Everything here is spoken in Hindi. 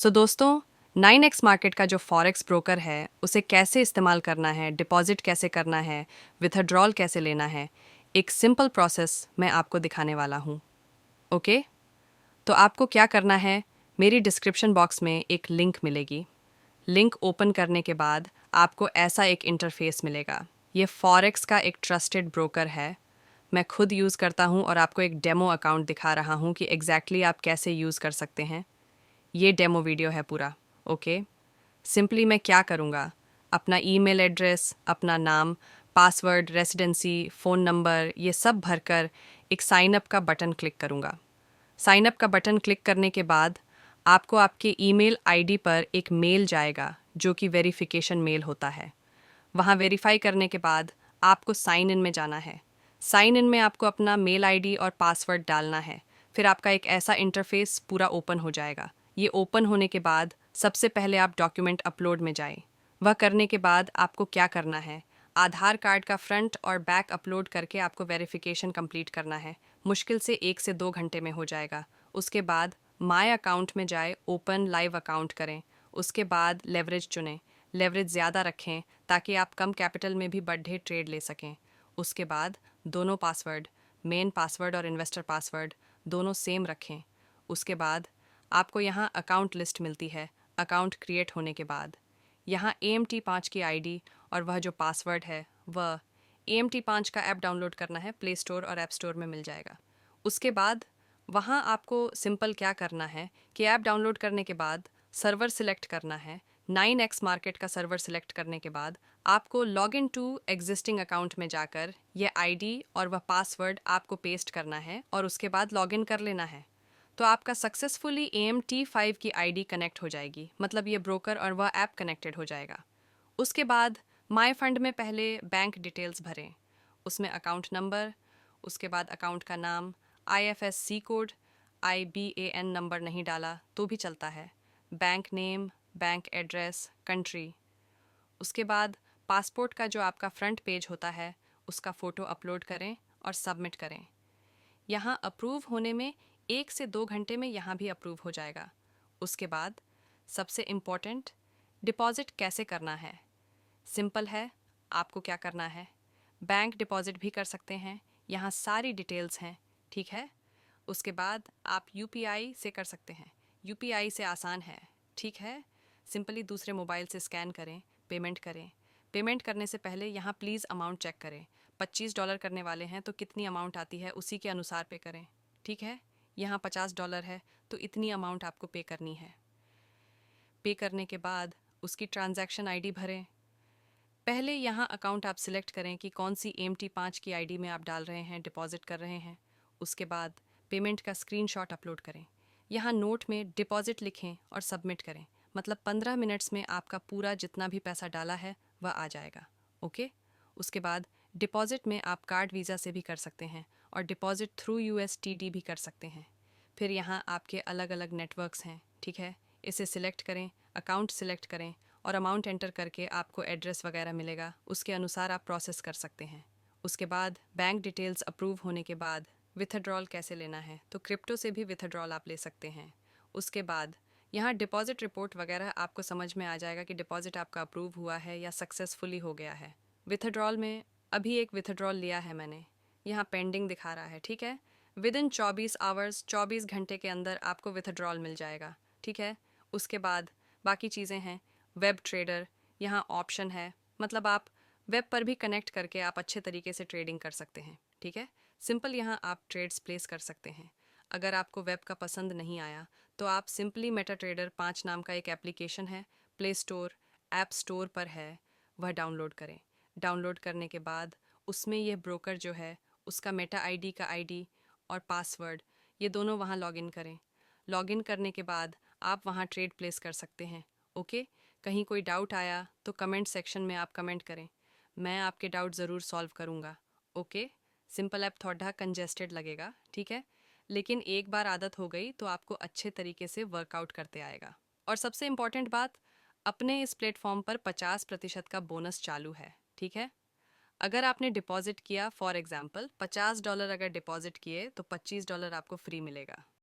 दोस्तों, 9x मार्केट का जो फॉरेक्स ब्रोकर है उसे कैसे इस्तेमाल करना है, डिपॉजिट कैसे करना है, विथड्रॉल कैसे लेना है, एक सिंपल प्रोसेस मैं आपको दिखाने वाला हूँ। ओके, तो आपको क्या करना है, मेरी डिस्क्रिप्शन बॉक्स में एक लिंक मिलेगी। लिंक ओपन करने के बाद आपको ऐसा एक इंटरफेस मिलेगा। ये फॉरेक्स का एक ट्रस्टेड ब्रोकर है। मैं खुद यूज़ करता हूँ और आपको एक डेमो अकाउंट दिखा रहा हूँ कि एग्जैक्टली आप कैसे यूज़ कर सकते हैं। ये डेमो वीडियो है पूरा। ओके, सिंपली मैं क्या करूँगा, अपना ईमेल एड्रेस, अपना नाम, पासवर्ड, रेसिडेंसी, फ़ोन नंबर, ये सब भरकर एक साइन अप का बटन क्लिक करूँगा। साइन अप का बटन क्लिक करने के बाद आपको आपके ईमेल आईडी पर एक मेल जाएगा जो कि वेरिफिकेशन मेल होता है। वहाँ वेरीफाई करने के बाद आपको साइन इन में जाना है। साइन इन में आपको अपना मेल आईडी और पासवर्ड डालना है। फिर आपका एक ऐसा इंटरफेस पूरा ओपन हो जाएगा। ये ओपन होने के बाद सबसे पहले आप डॉक्यूमेंट अपलोड में जाएं। वह करने के बाद आपको क्या करना है, आधार कार्ड का फ्रंट और बैक अपलोड करके आपको वेरिफिकेशन कंप्लीट करना है। मुश्किल से 1 से 2 घंटे में हो जाएगा। उसके बाद माय अकाउंट में जाए, ओपन लाइव अकाउंट करें। उसके बाद लेवरेज चुनें। लेवरेज ज़्यादा रखें ताकि आप कम कैपिटल में भी बढ़े ट्रेड ले सकें। उसके बाद दोनों पासवर्ड, मेन पासवर्ड और इन्वेस्टर पासवर्ड, दोनों सेम रखें। उसके बाद आपको यहाँ अकाउंट लिस्ट मिलती है। अकाउंट क्रिएट होने के बाद यहाँ AMT5 की आईडी और वह जो पासवर्ड है वह AMT5 का ऐप डाउनलोड करना है। प्ले स्टोर और ऐप स्टोर में मिल जाएगा। उसके बाद वहाँ आपको सिंपल क्या करना है कि ऐप डाउनलोड करने के बाद सर्वर सिलेक्ट करना है। 9x मार्केट का सर्वर सिलेक्ट करने के बाद आपको log in to existing account में जाकर यह आईडी और वह पासवर्ड आपको पेस्ट करना है और उसके बाद लॉग इन कर लेना है। तो आपका सक्सेसफुली AMT5 की आईडी कनेक्ट हो जाएगी, मतलब ये ब्रोकर और वह ऐप कनेक्टेड हो जाएगा। उसके बाद माय फंड में पहले बैंक डिटेल्स भरें। उसमें अकाउंट नंबर, उसके बाद अकाउंट का नाम, IFSC कोड, IBAN नंबर नहीं डाला तो भी चलता है, bank name, bank address, country. उसके बाद पासपोर्ट का जो आपका फ्रंट पेज होता है उसका फ़ोटो अपलोड करें और सबमिट करें। यहाँ अप्रूव होने में 1 से 2 घंटे में यहाँ भी अप्रूव हो जाएगा। उसके बाद सबसे इम्पॉर्टेंट, डिपॉजिट कैसे करना है। सिंपल है, आपको क्या करना है, बैंक डिपॉजिट भी कर सकते हैं, यहाँ सारी डिटेल्स हैं, ठीक है। उसके बाद आप UPI से कर सकते हैं। UPI से आसान है, ठीक है। सिंपली दूसरे मोबाइल से स्कैन करें, पेमेंट करें। पेमेंट करने से पहले यहाँ प्लीज़ अमाउंट चेक करें। $25 करने वाले हैं तो कितनी अमाउंट आती है उसी के अनुसार पे करें, ठीक है। यहाँ $50 है तो इतनी अमाउंट आपको पे करनी है। पे करने के बाद उसकी ट्रांजैक्शन आईडी भरें। पहले यहाँ अकाउंट आप सिलेक्ट करें कि कौन सी AMT5 की आईडी में आप डाल रहे हैं, डिपॉजिट कर रहे हैं। उसके बाद पेमेंट का स्क्रीनशॉट अपलोड करें। यहाँ नोट में डिपॉजिट लिखें और सबमिट करें, मतलब 15 मिनट्स में आपका पूरा जितना भी पैसा डाला है वह आ जाएगा। ओके, उसके बाद डिपॉजिट में आप कार्ड वीज़ा से भी कर सकते हैं और डिपॉजिट थ्रू USTD भी कर सकते हैं। फिर यहाँ आपके अलग अलग नेटवर्क्स हैं, ठीक है। इसे सिलेक्ट करें, अकाउंट सिलेक्ट करें और अमाउंट एंटर करके आपको एड्रेस वगैरह मिलेगा, उसके अनुसार आप प्रोसेस कर सकते हैं। उसके बाद बैंक डिटेल्स अप्रूव होने के बाद विथड्रॉल कैसे लेना है, तो क्रिप्टो से भी विथड्रॉल आप ले सकते हैं। उसके बाद यहाँ डिपॉजिट रिपोर्ट वगैरह आपको समझ में आ जाएगा कि डिपॉजिट आपका अप्रूव हुआ है या सक्सेसफुली हो गया है। विथड्रॉल में अभी एक विथड्रॉल लिया है मैंने, यहाँ पेंडिंग दिखा रहा है, ठीक है। विद इन 24 आवर्स, 24 घंटे के अंदर आपको विथड्रॉल मिल जाएगा, ठीक है। उसके बाद बाकी चीज़ें हैं, वेब ट्रेडर यहाँ ऑप्शन है, मतलब आप वेब पर भी कनेक्ट करके आप अच्छे तरीके से ट्रेडिंग कर सकते हैं, ठीक है। सिंपल यहाँ आप ट्रेड्स प्लेस कर सकते हैं। अगर आपको वेब का पसंद नहीं आया तो आप सिंपली MetaTrader 5 नाम का एक एप्लीकेशन है, प्ले स्टोर, ऐप स्टोर पर है, वह डाउनलोड करें। डाउनलोड करने के बाद उसमें यह ब्रोकर जो है उसका मेटा आईडी का आईडी और पासवर्ड ये दोनों वहाँ लॉगिन करें। लॉगिन करने के बाद आप वहाँ ट्रेड प्लेस कर सकते हैं। ओके, कहीं कोई डाउट आया तो कमेंट सेक्शन में आप कमेंट करें, मैं आपके डाउट ज़रूर सॉल्व करूँगा। ओके, सिंपल ऐप थोड़ा कंजेस्टेड लगेगा, ठीक है, लेकिन एक बार आदत हो गई तो आपको अच्छे तरीके से वर्कआउट करते आएगा। और सबसे इम्पॉर्टेंट बात, अपने इस प्लेटफॉर्म पर 50% का बोनस चालू है, ठीक है। अगर आपने डिपॉजिट किया, फॉर एग्जांपल $50 अगर डिपॉजिट किए तो $25 आपको फ्री मिलेगा।